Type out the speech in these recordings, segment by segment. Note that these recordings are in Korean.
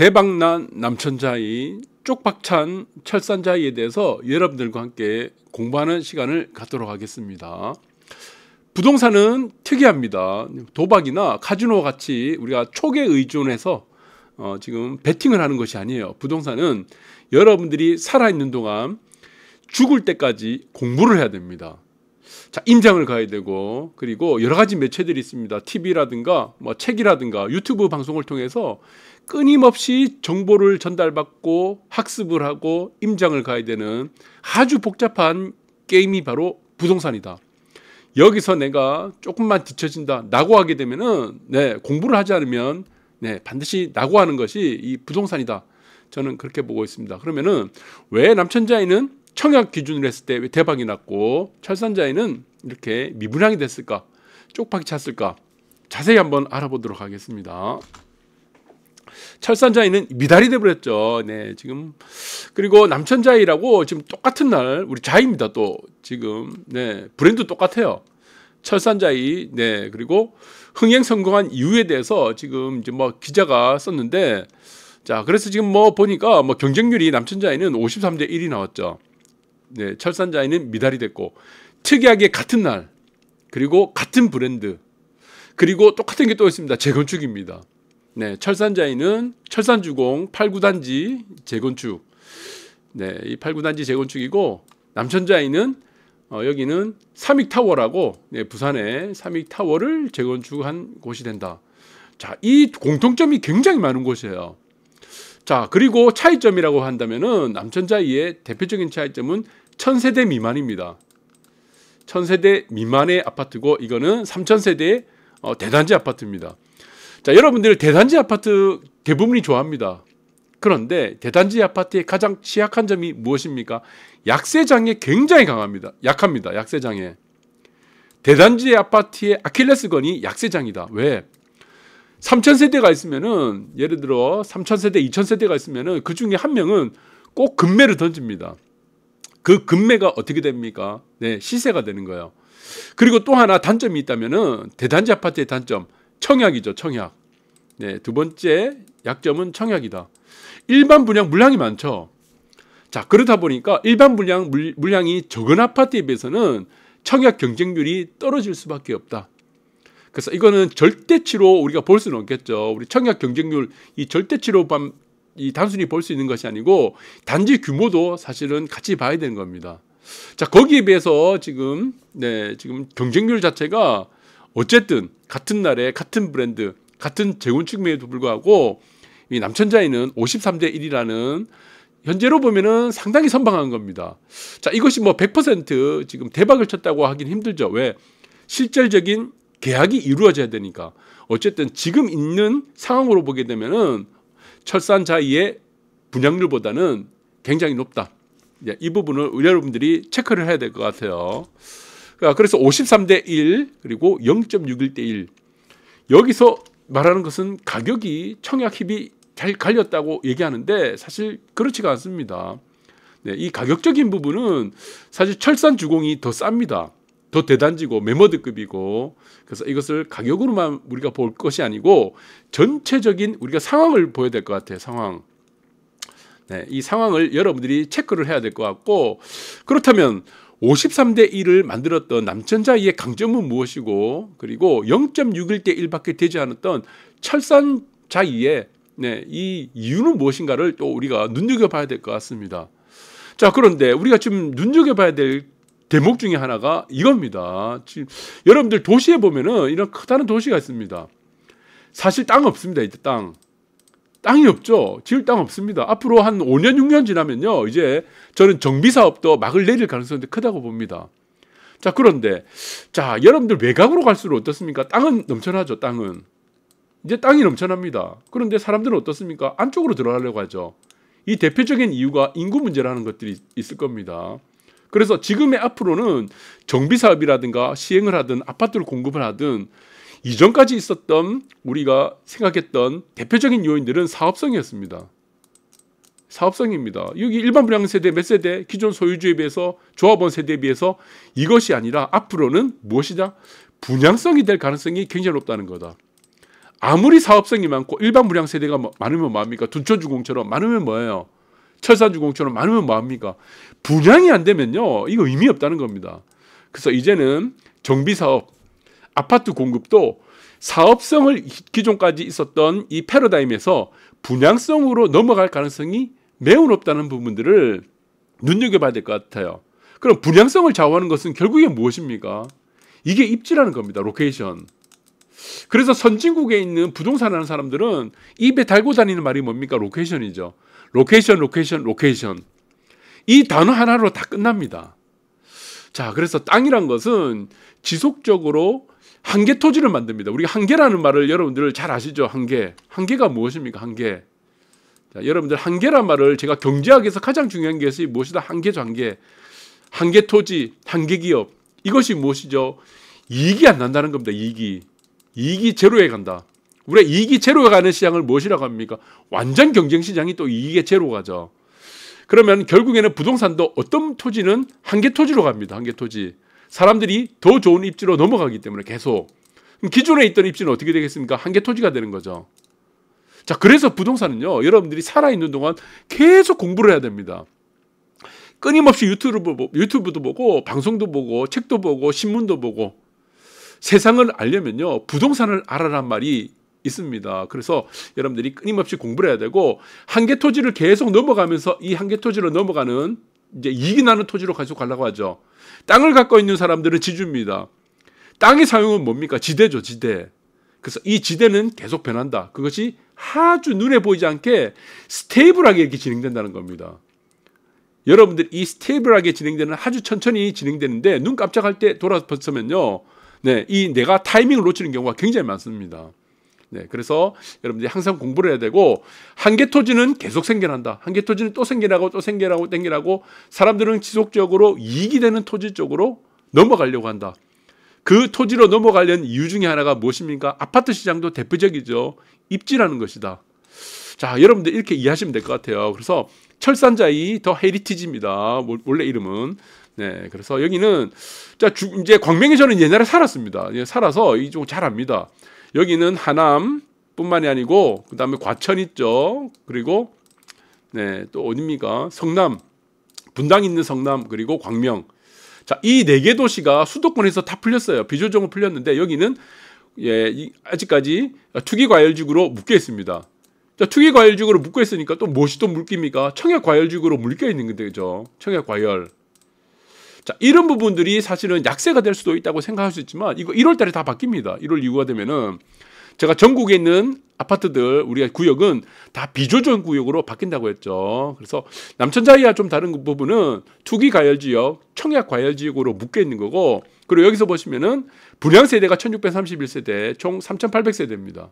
대박난 남천자이, 쪽박찬 철산자이에 대해서 여러분들과 함께 공부하는 시간을 갖도록 하겠습니다. 부동산은 특이합니다. 도박이나 카지노 같이 우리가 촉에 의존해서 지금 베팅을 하는 것이 아니에요. 부동산은 여러분들이 살아있는 동안 죽을 때까지 공부를 해야 됩니다. 자, 임장을 가야 되고, 그리고 여러 가지 매체들이 있습니다. TV라든가 뭐 책이라든가 유튜브 방송을 통해서 끊임없이 정보를 전달받고 학습을 하고 임장을 가야 되는 아주 복잡한 게임이 바로 부동산이다. 여기서 내가 조금만 뒤처진다, 낙오하게 되면은 공부를 하지 않으면 반드시 낙오하는 것이 이 부동산이다. 저는 그렇게 보고 있습니다. 그러면은 왜 남천자이는 청약 기준으로 했을 때 왜 대박이 났고 철산자이는 이렇게 미분양이 됐을까, 쪽박이 찼을까, 자세히 한번 알아보도록 하겠습니다. 철산자이는 미달이 돼버렸죠. 지금 그리고 남천자이라고 지금 똑같은 날 우리 자이입니다. 또 지금 브랜드 똑같아요. 철산자이. 그리고 흥행 성공한 이유에 대해서 지금 이제 뭐 기자가 썼는데, 자, 그래서 지금 뭐 보니까 뭐 경쟁률이 남천자이는 53대 1이 나왔죠. 철산자이는 미달이 됐고, 특이하게 같은 날, 그리고 같은 브랜드, 그리고 똑같은 게 또 있습니다. 재건축입니다. 철산자이는 철산주공 8구단지 재건축, 이 8구단지 재건축이고, 남천자이는 여기는 삼익타워라고, 부산의 삼익타워를 재건축한 곳이 된다. 자, 이 공통점이 굉장히 많은 곳이에요. 자, 그리고 차이점이라고 한다면은 남천자이의 대표적인 차이점은 1000세대 미만입니다. 1000세대 미만의 아파트고, 이거는 3000세대의 대단지 아파트입니다. 자, 여러분들 대단지 아파트 대부분이 좋아합니다. 그런데 대단지 아파트의 가장 취약한 점이 무엇입니까? 약세장애 굉장히 강합니다. 약합니다. 약세장애. 대단지 아파트의 아킬레스건이 약세장이다. 왜? 3000세대가 있으면은, 예를 들어 3000세대, 2000세대가 있으면은 그 중에 한 명은 꼭 금매를 던집니다. 그 금매가 어떻게 됩니까? 시세가 되는 거예요. 그리고 또 하나 단점이 있다면은, 대단지 아파트의 단점, 청약이죠. 청약. 두 번째 약점은 청약이다. 일반 분양 물량이 많죠. 자, 그러다 보니까 일반 분양 물량이 적은 아파트에 비해서는 청약 경쟁률이 떨어질 수밖에 없다. 그래서 이거는 절대치로 우리가 볼 수는 없겠죠. 우리 청약 경쟁률 이 절대치로 이 단순히 볼 수 있는 것이 아니고 단지 규모도 사실은 같이 봐야 되는 겁니다. 자, 거기에 비해서 지금 경쟁률 자체가 어쨌든 같은 날에 같은 브랜드, 같은 재건축매에도 불구하고 이 남천자이는 53대 1이라는 현재로 보면은 상당히 선방한 겁니다. 자, 이것이 뭐 100% 지금 대박을 쳤다고 하긴 힘들죠. 왜? 실질적인 계약이 이루어져야 되니까. 어쨌든 지금 있는 상황으로 보게 되면은 철산자이의 분양률보다는 굉장히 높다. 이 부분을 여러분들이 체크를 해야 될 것 같아요. 그래서 53대 1 그리고 0.61대 1. 여기서 말하는 것은 가격이 청약 힙이 잘 갈렸다고 얘기하는데 사실 그렇지가 않습니다. 이 가격적인 부분은 사실 철산주공이 더 쌉니다. 더 대단지고 매머드급이고, 그래서 이것을 가격으로만 우리가 볼 것이 아니고 전체적인 우리가 상황을 보여야 될 것 같아요. 상황. 이 상황을 여러분들이 체크를 해야 될 것 같고, 그렇다면 53대 1을 만들었던 남천자이의 강점은 무엇이고, 그리고 0.61대 1밖에 되지 않았던 철산자이의 이 이유는 무엇인가를 또 우리가 눈여겨봐야 될 것 같습니다. 자, 그런데 우리가 지금 눈여겨봐야 될 대목 중에 하나가 이겁니다. 지금 여러분들 도시에 보면은 이런 커다란 도시가 있습니다. 사실 땅 없습니다. 이때 땅이 없죠. 지을 땅 없습니다. 앞으로 한 5년 6년 지나면요, 이제 저는 정비사업도 막을 내릴 가능성이 크다고 봅니다. 자, 그런데 자, 여러분들 외곽으로 갈수록 어떻습니까? 땅은 넘쳐나죠. 땅은 이제 땅이 넘쳐납니다. 그런데 사람들은 어떻습니까? 안쪽으로 들어가려고 하죠. 이 대표적인 이유가 인구 문제라는 것들이 있을 겁니다. 그래서 지금의 앞으로는 정비사업이라든가 시행을 하든 아파트를 공급을 하든 이전까지 있었던 우리가 생각했던 대표적인 요인들은 사업성이었습니다. 사업성입니다. 여기 일반 분양 세대 몇 세대, 기존 소유주에 비해서 조합원 세대에 비해서 이것이 아니라 앞으로는 무엇이냐? 분양성이 될 가능성이 굉장히 높다는 거다. 아무리 사업성이 많고 일반 물량 세대가 많으면 뭐합니까? 둔촌주공처럼 많으면 뭐예요? 철산주공처럼 많으면 뭐합니까? 분양이 안 되면요, 이거 의미 없다는 겁니다. 그래서 이제는 정비사업, 아파트 공급도 사업성을 기존까지 있었던 이 패러다임에서 분양성으로 넘어갈 가능성이 매우 높다는 부분들을 눈여겨봐야 될 것 같아요. 그럼 분양성을 좌우하는 것은 결국에 무엇입니까? 이게 입지라는 겁니다. 로케이션. 그래서 선진국에 있는 부동산 하는 사람들은 입에 달고 다니는 말이 뭡니까? 로케이션이죠. 로케이션, 로케이션, 로케이션. 이 단어 하나로 다 끝납니다. 자, 그래서 땅이란 것은 지속적으로 한계 토지를 만듭니다. 우리가 한계라는 말을 여러분들 잘 아시죠? 한계. 한계가 무엇입니까? 한계. 자, 여러분들 한계란 말을 제가 경제학에서 가장 중요한 것이 무엇이다? 한계죠, 한계. 한계 토지, 한계 기업. 이것이 무엇이죠? 이익이 안 난다는 겁니다. 이익이 제로에 간다. 우리가 이익이 제로에 가는 시장을 무엇이라고 합니까? 완전 경쟁 시장이 또 이익의 제로 가죠. 그러면 결국에는 부동산도 어떤 토지는 한계 토지로 갑니다. 한계 토지. 사람들이 더 좋은 입지로 넘어가기 때문에 계속. 기존에 있던 입지는 어떻게 되겠습니까? 한계 토지가 되는 거죠. 자, 그래서 부동산은요, 여러분들이 살아있는 동안 계속 공부를 해야 됩니다. 끊임없이 유튜브도 보고, 방송도 보고, 책도 보고, 신문도 보고. 세상을 알려면요, 부동산을 알아란 말이 있습니다. 그래서 여러분들이 끊임없이 공부를 해야 되고, 한계 토지를 계속 넘어가면서 이 한계 토지로 넘어가는 이제 이익이 나는 토지로 계속 가려고 하죠. 땅을 갖고 있는 사람들은 지주입니다. 땅의 사용은 뭡니까? 지대죠, 지대. 그래서 이 지대는 계속 변한다. 그것이 아주 눈에 보이지 않게 스테이블하게 이렇게 진행된다는 겁니다. 여러분들 이 스테이블하게 진행되는, 아주 천천히 진행되는데 눈 깜짝할 때 돌아서면요, 네, 이 내가 타이밍을 놓치는 경우가 굉장히 많습니다. 네, 그래서 여러분들이 항상 공부를 해야 되고, 한계 토지는 계속 생겨난다. 한계 토지는 또 생겨나고 또 생겨나고 땡겨나고, 사람들은 지속적으로 이익이 되는 토지 쪽으로 넘어가려고 한다. 그 토지로 넘어가려는 이유 중에 하나가 무엇입니까? 아파트 시장도 대표적이죠. 입지라는 것이다. 자, 여러분들 이렇게 이해하시면 될 것 같아요. 그래서 철산자이 더 헤리티지입니다. 원래 이름은. 네, 그래서 여기는 이제 광명에 저는 옛날에 살았습니다. 살아서 이쪽 잘 압니다. 여기는 하남뿐만이 아니고 그다음에 과천 있죠. 그리고 네, 또 어디입니까? 성남, 분당 있는 성남, 그리고 광명. 자, 이 네 개 도시가 수도권에서 다 풀렸어요. 비조정은 풀렸는데 여기는 아직까지 투기과열지구로 묶여 있습니다. 자, 투기과열지구로 묶여 있으니까 또 무엇이 또 묶입니까? 청약과열지구로 묶여 있는 거죠. 청약과열. 자, 이런 부분들이 사실은 약세가 될 수도 있다고 생각할 수 있지만, 이거 1월 달에 다 바뀝니다. 1월 이후가 되면은 제가 전국에 있는 아파트들, 우리가 구역은 다 비조정 구역으로 바뀐다고 했죠. 그래서 남천자이와 좀 다른 부분은 투기과열지역, 청약과열지역으로 묶여 있는 거고, 그리고 여기서 보시면은 분양세대가 1631세대, 총 3800세대입니다.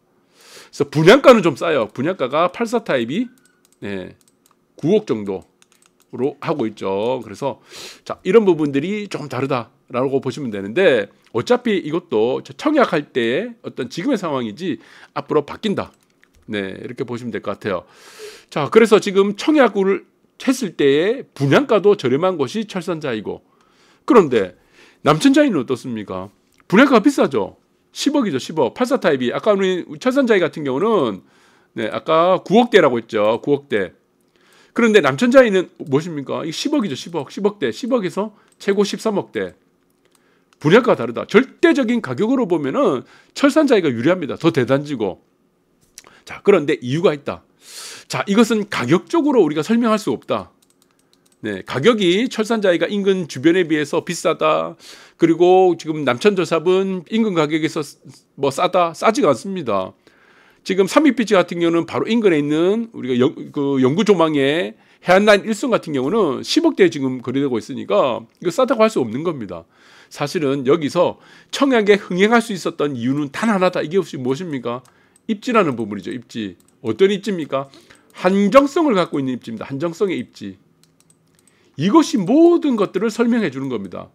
그래서 분양가는 좀 싸요. 분양가가 84 타입이 9억 정도. 로 하고 있죠. 그래서 자, 이런 부분들이 좀 다르다라고 보시면 되는데, 어차피 이것도 청약할 때 어떤 지금의 상황이지 앞으로 바뀐다. 네, 이렇게 보시면 될 것 같아요. 자, 그래서 지금 청약을 했을 때의 분양가도 저렴한 곳이 철산자이고, 그런데 남천자이는 어떻습니까? 분양가가 비싸죠. 10억이죠, 10억. 84 타입이 아까 우리 철산자이 같은 경우는 아까 9억대라고 했죠. 9억대. 그런데 남천자이는 무엇입니까? 10억이죠, 10억. 10억대. 10억에서 최고 13억대. 분양가가 다르다. 절대적인 가격으로 보면은 철산자이가 유리합니다. 더 대단지고. 자, 그런데 이유가 있다. 자, 이것은 가격적으로 우리가 설명할 수 없다. 네, 가격이 철산자이가 인근 주변에 비해서 비싸다. 그리고 지금 남천저삽은 인근 가격에서 뭐 싸지가 않습니다. 지금 삼익비치 같은 경우는 바로 인근에 있는 우리가 영구조망의 해안라인 1선 같은 경우는 10억대에 지금 거래되고 있으니까 이거 싸다고 할 수 없는 겁니다. 사실은 여기서 청약에 흥행할 수 있었던 이유는 단 하나다. 이게 혹시 무엇입니까? 입지라는 부분이죠. 입지. 어떤 입지입니까? 한정성을 갖고 있는 입지입니다. 한정성의 입지. 이것이 모든 것들을 설명해 주는 겁니다.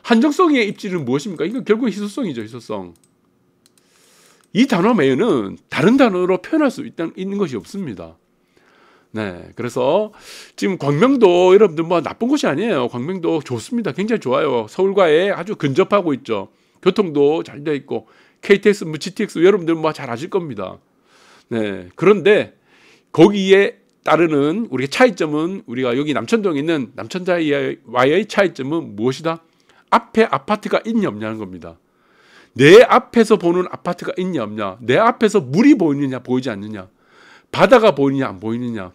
한정성의 입지는 무엇입니까? 이거 결국 희소성이죠. 희소성. 이 단어 외에는 다른 단어로 표현할 수 있는 것이 없습니다. 네, 그래서 지금 광명도 여러분들 뭐 나쁜 곳이 아니에요. 광명도 좋습니다. 굉장히 좋아요. 서울과에 아주 근접하고 있죠. 교통도 잘 되어 있고 KTX, 뭐 GTX 여러분들 뭐 잘 아실 겁니다. 네. 그런데 거기에 따르는 우리의 차이점은 우리가 여기 남천동에 있는 남천자이와의 차이점은 무엇이다? 앞에 아파트가 있냐 없냐는 겁니다. 내 앞에서 보는 아파트가 있냐 없냐, 내 앞에서 물이 보이느냐 보이지 않느냐, 바다가 보이느냐 안 보이느냐,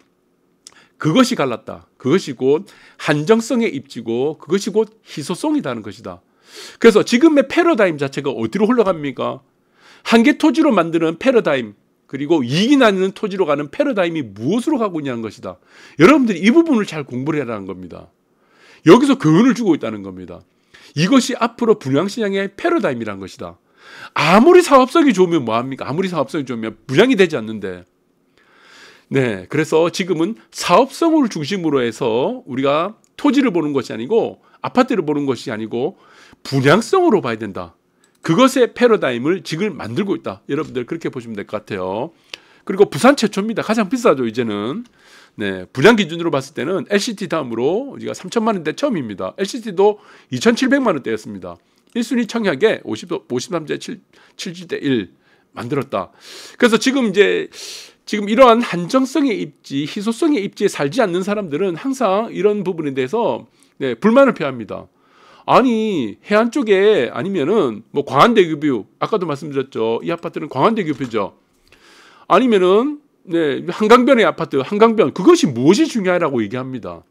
그것이 갈랐다. 그것이 곧 한정성의 입지고 그것이 곧 희소성이라는 것이다. 그래서 지금의 패러다임 자체가 어디로 흘러갑니까? 한계 토지로 만드는 패러다임, 그리고 이익이 나는 토지로 가는 패러다임이 무엇으로 가고 있냐는 것이다. 여러분들이 이 부분을 잘 공부를 해라는 겁니다. 여기서 교훈을 주고 있다는 겁니다. 이것이 앞으로 분양시장의 패러다임이라는 것이다. 아무리 사업성이 좋으면 뭐합니까? 아무리 사업성이 좋으면 분양이 되지 않는데. 네, 그래서 지금은 사업성을 중심으로 해서 우리가 토지를 보는 것이 아니고 아파트를 보는 것이 아니고 분양성으로 봐야 된다. 그것의 패러다임을 지금 만들고 있다. 여러분들 그렇게 보시면 될 것 같아요. 그리고 부산 최초입니다. 가장 비싸죠, 이제는. 네, 분양 기준으로 봤을 때는 LCT 다음으로 우리가 3천만 원대 처음입니다. LCT도 2,700만 원대였습니다. 1순위 청약에 53대 7대 1 만들었다. 그래서 지금 이러한 한정성의 입지, 희소성의 입지에 살지 않는 사람들은 항상 이런 부분에 대해서 네, 불만을 표합니다. 아니, 해안 쪽에 아니면은 뭐 광안대교뷰, 아까도 말씀드렸죠. 이 아파트는 광안대교뷰죠. 아니면은 네, 한강변의 아파트, 한강변, 그것이 무엇이 중요하라고 얘기합니다.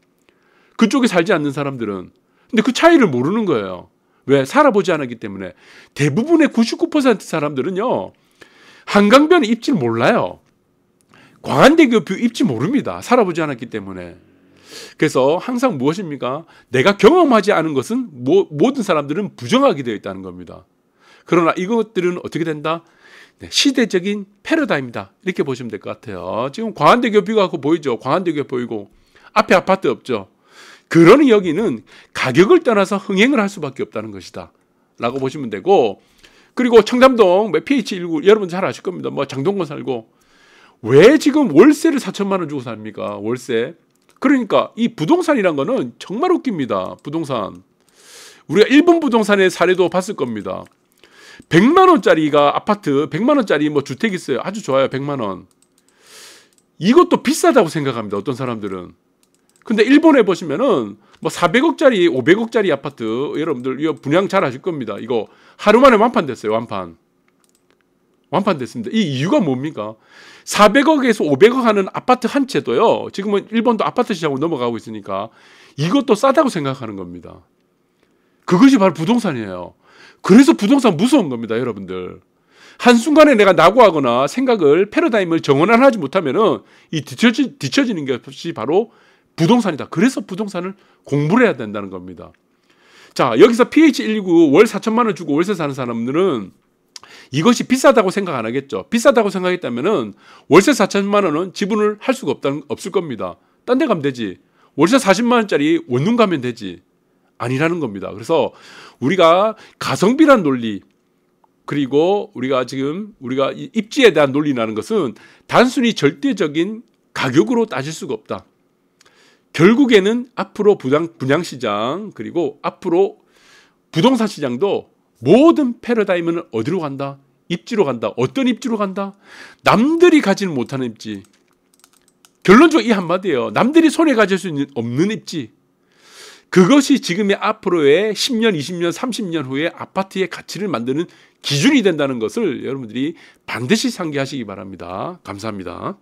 그쪽에 살지 않는 사람들은. 근데 그 차이를 모르는 거예요. 왜? 살아보지 않았기 때문에. 대부분의 99% 사람들은요, 한강변의 입지를 몰라요. 광안대교뷰 입지 모릅니다. 살아보지 않았기 때문에. 그래서 항상 무엇입니까? 내가 경험하지 않은 것은 모든 사람들은 부정하게 되어 있다는 겁니다. 그러나 이것들은 어떻게 된다? 네, 시대적인 패러다임이다. 이렇게 보시면 될 것 같아요. 지금 광안대교 뷰가 보이죠? 광안대교 보이고 앞에 아파트 없죠? 그러니 여기는 가격을 떠나서 흥행을 할 수밖에 없다는 것이다. 라고 보시면 되고, 그리고 청담동 PH19 여러분 잘 아실 겁니다. 뭐 장동건 살고 왜 지금 월세를 4천만 원 주고 삽니까? 월세. 그러니까 이 부동산이란 거는 정말 웃깁니다. 부동산. 우리가 일본 부동산의 사례도 봤을 겁니다. 100만 원짜리가 아파트, 100만 원짜리 뭐 주택 있어요. 아주 좋아요. 100만 원. 이것도 비싸다고 생각합니다. 어떤 사람들은. 근데 일본에 보시면은 뭐 400억짜리, 500억짜리 아파트, 여러분들 이거 분양 잘 아실 겁니다. 이거 하루 만에 완판됐어요. 완판됐습니다. 이 이유가 뭡니까? 400억에서 500억 하는 아파트 한 채도요. 지금은 일본도 아파트 시장으로 넘어가고 있으니까 이것도 싸다고 생각하는 겁니다. 그것이 바로 부동산이에요. 그래서 부동산 무서운 겁니다, 여러분들. 한순간에 내가 낙오하거나 생각을, 패러다임을 정원화하지 못하면은 이 뒤처지는 것이 바로 부동산이다. 그래서 부동산을 공부를 해야 된다는 겁니다. 자, 여기서 PH129 월 4천만 원 주고 월세 사는 사람들은 이것이 비싸다고 생각 안 하겠죠. 비싸다고 생각했다면은 월세 4천만 원은 지분을 할 수가 없을 겁니다. 딴 데 가면 되지. 월세 40만 원짜리 원룸 가면 되지. 아니라는 겁니다. 그래서 우리가 가성비란 논리, 그리고 우리가 입지에 대한 논리라는 것은 단순히 절대적인 가격으로 따질 수가 없다. 결국에는 앞으로 분양시장, 그리고 앞으로 부동산 시장도 모든 패러다임은 어디로 간다? 입지로 간다. 어떤 입지로 간다? 남들이 가지는 못하는 입지. 결론적으로 이 한마디예요. 남들이 손에 가질 수 없는 입지. 그것이 지금의 앞으로의 10년, 20년, 30년 후에 아파트의 가치를 만드는 기준이 된다는 것을 여러분들이 반드시 상기하시기 바랍니다. 감사합니다.